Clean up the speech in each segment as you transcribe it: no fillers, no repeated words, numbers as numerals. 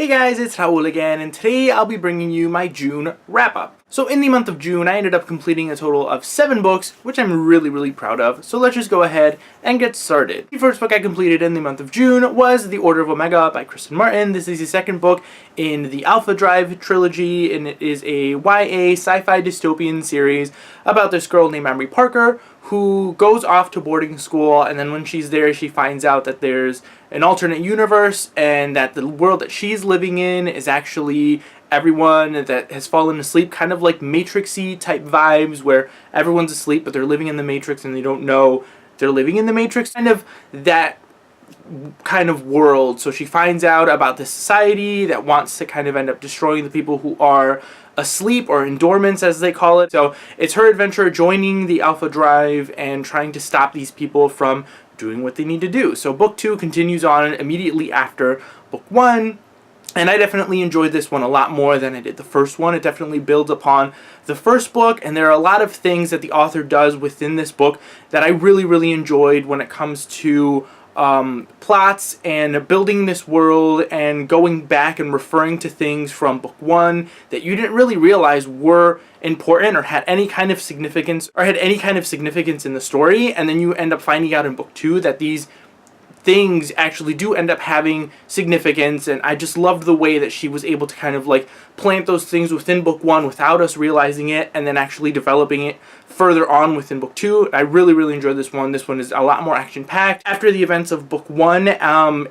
Hey guys, it's Raul again, and today I'll be bringing you my June wrap-up. So in the month of June, I ended up completing a total of 7 books, which I'm really proud of, so let's just go ahead and get started. The first book I completed in the month of June was The Order of Omega by Kristen Martin. This is the second book in the Alpha Drive trilogy, and it is a YA sci-fi dystopian series about this girl named Emery Parker, who goes off to boarding school, and then when she's there she finds out that there's an alternate universe and that the world that she's living in is actually everyone that has fallen asleep, kind of like Matrix-y type vibes where everyone's asleep but they're living in the Matrix and they don't know they're living in the Matrix, kind of that kind of world. So she finds out about this society that wants to kind of end up destroying the people who are asleep, or in dormants as they call it. So it's her adventure joining the Alpha Drive and trying to stop these people from doing what they need to do. So book 2 continues on immediately after book 1. And I definitely enjoyed this one a lot more than I did the first one. It definitely builds upon the first book, and there are a lot of things that the author does within this book that I really enjoyed when it comes to plots and building this world and going back and referring to things from book 1 that you didn't really realize were important or had any kind of significance in the story, and then you end up finding out in book 2 that these things actually do end up having significance. And I just loved the way that she was able to kind of like plant those things within book 1 without us realizing it, and then actually developing it further on within book 2. I really enjoyed this one. This one is a lot more action-packed. After the events of book 1,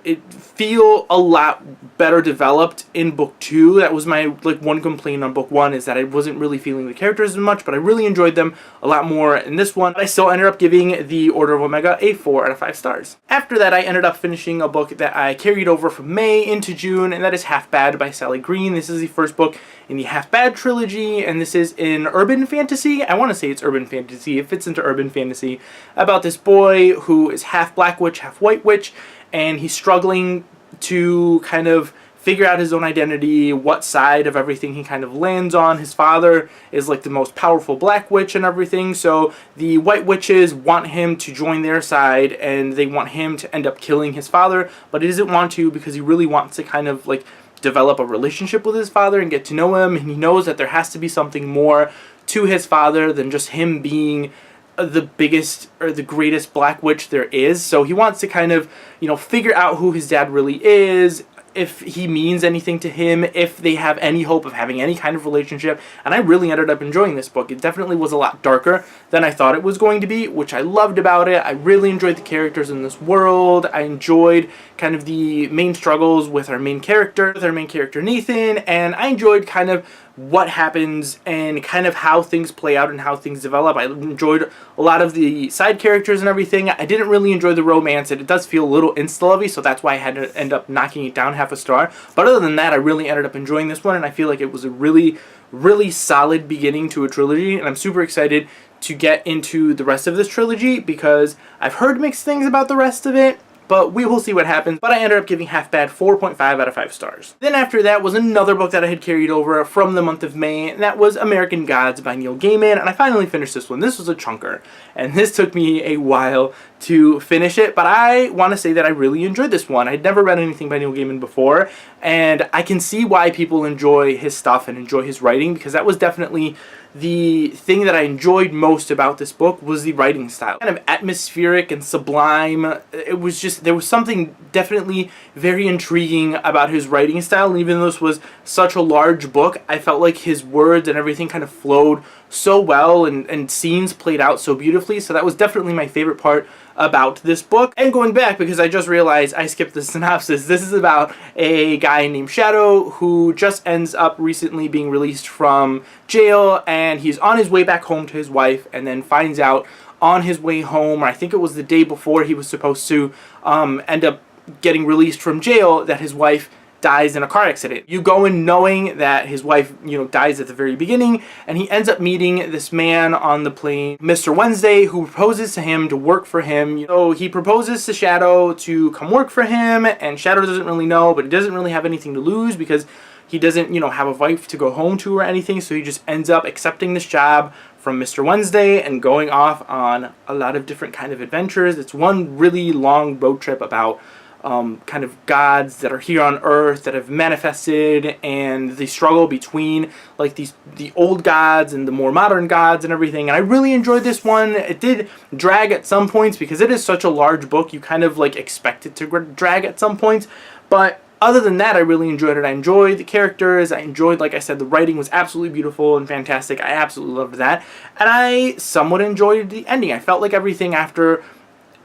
it feel a lot better developed in book 2. That was my one complaint on book 1, is that I wasn't really feeling the characters as much, but I really enjoyed them a lot more in this one. But I still ended up giving The Order of Omega a 4 out of 5 stars. After that, I ended up finishing a book that I carried over from May into June, and that is Half Bad by Sally Green. This is the first book in the Half Bad trilogy, and this is in urban fantasy. I want to say it's urban fantasy. It fits into urban fantasy, about this boy who is half black witch, half white witch, and he's struggling to kind of figure out his own identity, what side of everything he kind of lands on. His father is like the most powerful black witch and everything, so the white witches want him to join their side, and they want him to end up killing his father, but he doesn't want to because he really wants to kind of like develop a relationship with his father and get to know him, and he knows that there has to be something more to his father than just him being the biggest or the greatest black witch there is. So he wants to kind of, figure out who his dad really is, if he means anything to him, if they have any hope of having any kind of relationship. And I really ended up enjoying this book. It definitely was a lot darker than I thought it was going to be, which I loved about it. I really enjoyed the characters in this world. I enjoyed kind of the main struggles with our main character, Nathan, and I enjoyed kind of what happens and kind of how things play out and how things develop. I enjoyed a lot of the side characters and everything. I didn't really enjoy the romance, and it does feel a little insta-lovey, so that's why I had to end up knocking it down half a star. But other than that, I really ended up enjoying this one, and I feel like it was a really solid beginning to a trilogy, and I'm super excited to get into the rest of this trilogy because I've heard mixed things about the rest of it, but we will see what happens. But I ended up giving Half Bad 4.5 out of 5 stars. Then after that was another book that I had carried over from the month of May, and that was American Gods by Neil Gaiman, and I finally finished this one. This was a chunker, and this took me a while to finish it, but I want to say that I really enjoyed this one. I'd never read anything by Neil Gaiman before, and I can see why people enjoy his stuff and enjoy his writing, because that was definitely the thing that I enjoyed most about this book was the writing style. Kind of atmospheric and sublime. It was just, there was something definitely very intriguing about his writing style, and even though this was such a large book, I felt like his words and everything kind of flowed so well, and scenes played out so beautifully, so that was definitely my favorite part about this book. And going back, because I just realized I skipped the synopsis, this is about a guy named Shadow who just ends up recently being released from jail, and he's on his way back home to his wife, and then finds out on his way home, or I think it was the day before he was supposed to end up getting released from jail, that his wife dies in a car accident. You go in knowing that his wife, dies at the very beginning, and he ends up meeting this man on the plane, Mr. Wednesday, who proposes to him to work for him. So he proposes to Shadow to come work for him, and Shadow doesn't really know, but he doesn't really have anything to lose because he doesn't, have a wife to go home to or anything, so he just ends up accepting this job from Mr. Wednesday and going off on a lot of different kind of adventures. It's one really long road trip about kind of gods that are here on Earth that have manifested, and the struggle between like the old gods and the more modern gods and everything. And I really enjoyed this one. It did drag at some points because it is such a large book. You kind of like expect it to drag at some points, but other than that, I really enjoyed it. I enjoyed the characters. I enjoyed, like I said, the writing was absolutely beautiful and fantastic. I absolutely loved that. And I somewhat enjoyed the ending. I felt like everything after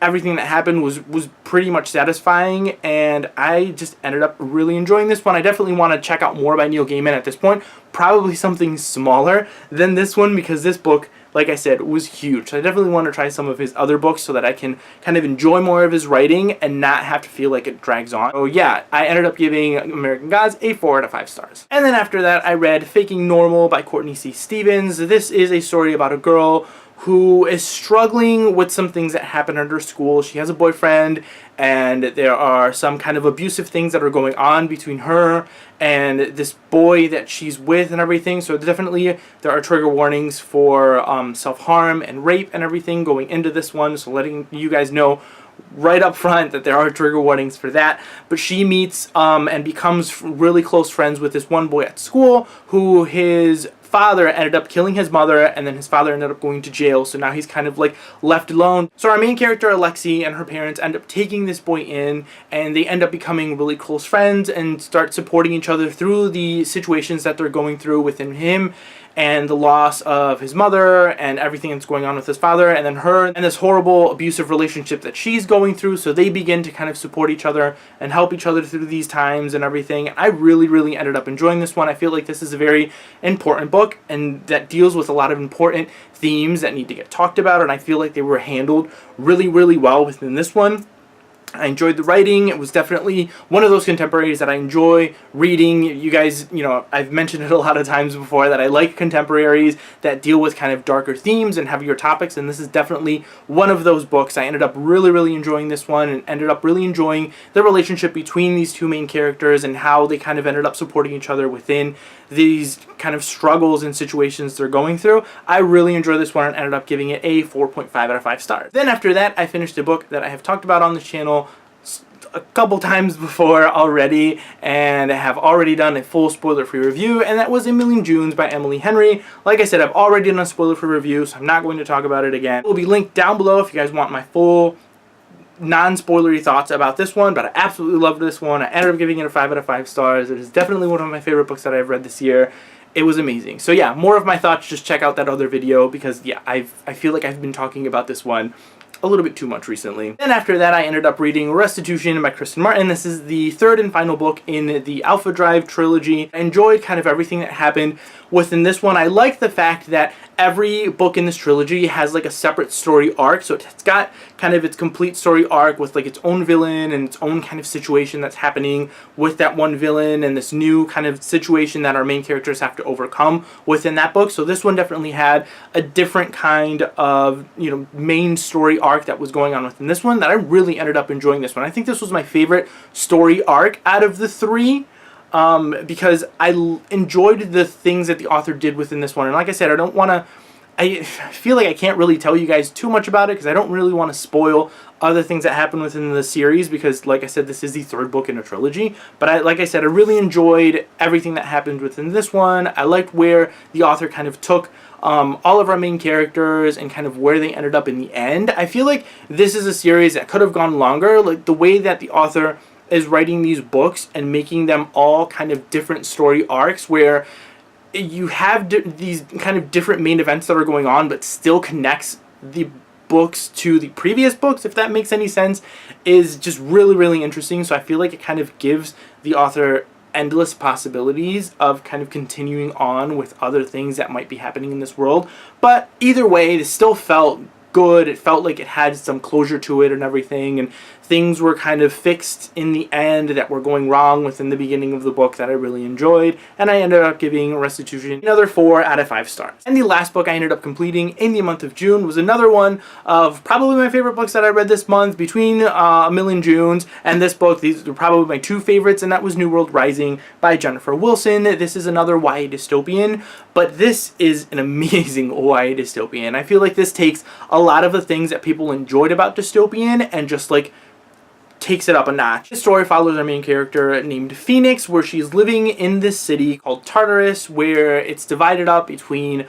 everything that happened was pretty much satisfying, and I just ended up really enjoying this one. I definitely want to check out more by Neil Gaiman at this point. Probably something smaller than this one, because this book, like I said, was huge. So I definitely want to try some of his other books so that I can kind of enjoy more of his writing and not have to feel like it drags on. So yeah, I ended up giving American Gods a 4 out of 5 stars. And then after that, I read Faking Normal by Courtney C. Stevens. This is a story about a girl who is struggling with some things that happen at her school. She has a boyfriend, and there are some kind of abusive things that are going on between her and this boy that she's with and everything. So definitely there are trigger warnings for self-harm and rape and everything going into this one. So letting you guys know right up front that there are trigger warnings for that. But she meets and becomes really close friends with this one boy at school who his father ended up killing his mother, and then his father ended up going to jail, so now he's kind of like left alone. So our main character, Alexi, and her parents end up taking this boy in, and they end up becoming really close friends and start supporting each other through the situations that they're going through within him, and the loss of his mother and everything that's going on with his father, and then her and this horrible abusive relationship that she's going through. So they begin to kind of support each other and help each other through these times and everything. I really ended up enjoying this one. I feel like this is a very important book and that deals with a lot of important themes that need to get talked about, and I feel like they were handled really well within this one. I enjoyed the writing. It was definitely one of those contemporaries that I enjoy reading. You guys, you know, I've mentioned it a lot of times before that I like contemporaries that deal with kind of darker themes and heavier topics, and this is definitely one of those books. I ended up really enjoying this one, and ended up really enjoying the relationship between these two main characters and how they kind of ended up supporting each other within these kind of struggles and situations they're going through. I really enjoyed this one and ended up giving it a 4.5 out of 5 stars. Then after that, I finished a book that I have talked about on the channel a couple times before already, and I have already done a full spoiler-free review, and that was A Million Junes by Emily Henry. Like I said, I've already done a spoiler-free review, so I'm not going to talk about it again. It will be linked down below if you guys want my full non-spoilery thoughts about this one, but I absolutely loved this one. I ended up giving it a 5 out of 5 stars. It is definitely one of my favorite books that I've read this year. It was amazing. So yeah, more of my thoughts, just check out that other video, because yeah, I feel like I've been talking about this one a little bit too much recently. Then after that, I ended up reading Restitution by Kristen Martin. This is the third and final book in the Alpha Drive trilogy. I enjoyed kind of everything that happened within this one. I like the fact that every book in this trilogy has like a separate story arc, so it's got kind of its complete story arc with like its own villain and its own kind of situation that's happening with that one villain, and this new kind of situation that our main characters have to overcome within that book. So this one definitely had a different kind of, you know, main story arc that was going on within this one that I really ended up enjoying this one. I think this was my favorite story arc out of the three. Because I enjoyed the things that the author did within this one. And like I said, I feel like I can't really tell you guys too much about it because I don't really want to spoil other things that happen within the series, because like I said, this is the third book in a trilogy. But like I said, I really enjoyed everything that happened within this one. I liked where the author kind of took all of our main characters and kind of where they ended up in the end. I feel like this is a series that could have gone longer. Like the way that the author is writing these books and making them all kind of different story arcs where you have these kind of different main events that are going on but still connects the books to the previous books, if that makes any sense, is just really interesting. So I feel like it kind of gives the author endless possibilities of kind of continuing on with other things that might be happening in this world. But either way, it still felt good. It felt like it had some closure to it and everything, and things were kind of fixed in the end that were going wrong within the beginning of the book that I really enjoyed, and I ended up giving Restitution another 4 out of 5 stars. And the last book I ended up completing in the month of June was another one of probably my favorite books that I read this month, between A Million Junes and this book. These are probably my two favorites, and that was New World Rising by Jennifer Wilson. This is another YA dystopian, but this is an amazing YA dystopian. I feel like this takes a lot of the things that people enjoyed about dystopian and just like takes it up a notch. The story follows our main character named Phoenix, where she's living in this city called Tartarus, where it's divided up between,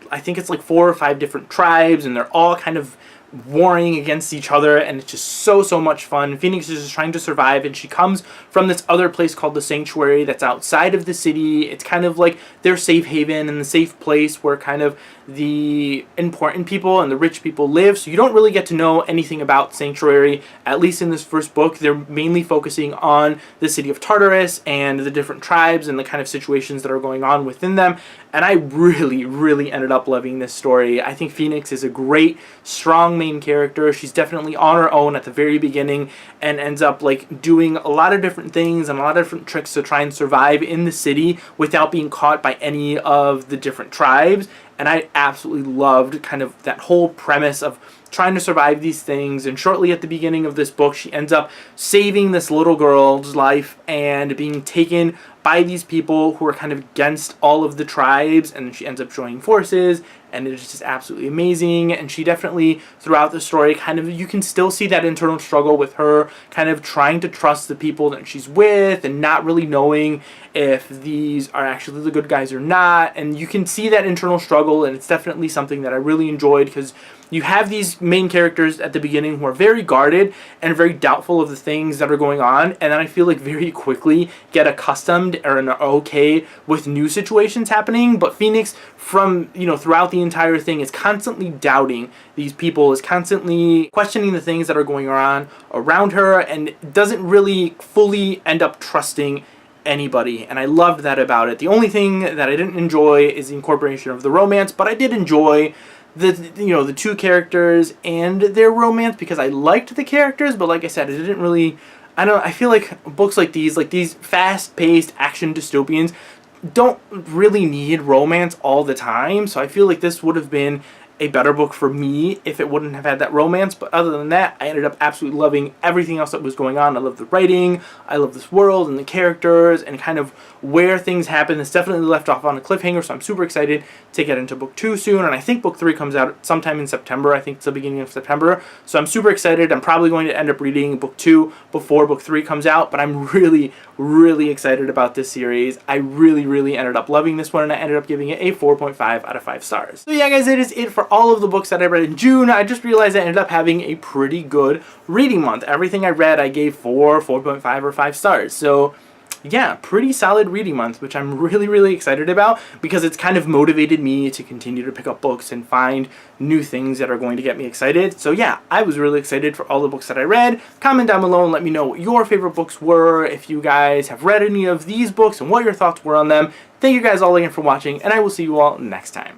I think it's like 4 or 5 different tribes, and they're all kind of warring against each other, and it's just so much fun. Phoenix is just trying to survive, and she comes from this other place called the Sanctuary that's outside of the city. It's kind of like their safe haven and the safe place where kind of the important people and the rich people live. So you don't really get to know anything about Sanctuary, at least in this first book. They're mainly focusing on the city of Tartarus and the different tribes and the kind of situations that are going on within them. And I really ended up loving this story. I think Phoenix is a great, strong main character. She's definitely on her own at the very beginning and ends up like doing a lot of different things and a lot of different tricks to try and survive in the city without being caught by any of the different tribes. And I absolutely loved kind of that whole premise of trying to survive these things. And shortly at the beginning of this book, she ends up saving this little girl's life and being taken by these people who are kind of against all of the tribes, and she ends up joining forces, and it is just absolutely amazing. And she definitely, throughout the story, kind of, you can still see that internal struggle with her kind of trying to trust the people that she's with and not really knowing if these are actually the good guys or not. And you can see that internal struggle, and it's definitely something that I really enjoyed, because you have these main characters at the beginning who are very guarded and very doubtful of the things that are going on, and then I feel like very quickly get accustomed or are okay with new situations happening. But Phoenix, from, you know, throughout the entire thing, is constantly doubting these people, is constantly questioning the things that are going on around her, and doesn't really fully end up trusting anybody. And I loved that about it. The only thing that I didn't enjoy is the incorporation of the romance, but I did enjoy the two characters and their romance, because I liked the characters, but like I said, it didn't really, I feel like books like these fast-paced action dystopians don't really need romance all the time. So I feel like this would have been a better book for me if it wouldn't have had that romance. But other than that, I ended up absolutely loving everything else that was going on. I love the writing, I love this world and the characters and kind of where things happen. It's definitely left off on a cliffhanger, so I'm super excited to get into book 2 soon. And I think book 3 comes out sometime in September. I think it's the beginning of September. So I'm super excited. I'm probably going to end up reading book 2 before book 3 comes out, but I'm really excited about this series. I really ended up loving this one, and I ended up giving it a 4.5 out of 5 stars. So yeah, guys, that is it for all of the books that I read in June. I just realized I ended up having a pretty good reading month. Everything I read, I gave 4.5, or 5 stars. So yeah, pretty solid reading month, which I'm really excited about, because it's kind of motivated me to continue to pick up books and find new things that are going to get me excited. So yeah, I was really excited for all the books that I read. Comment down below and let me know what your favorite books were, if you guys have read any of these books and what your thoughts were on them. Thank you guys all again for watching, and I will see you all next time.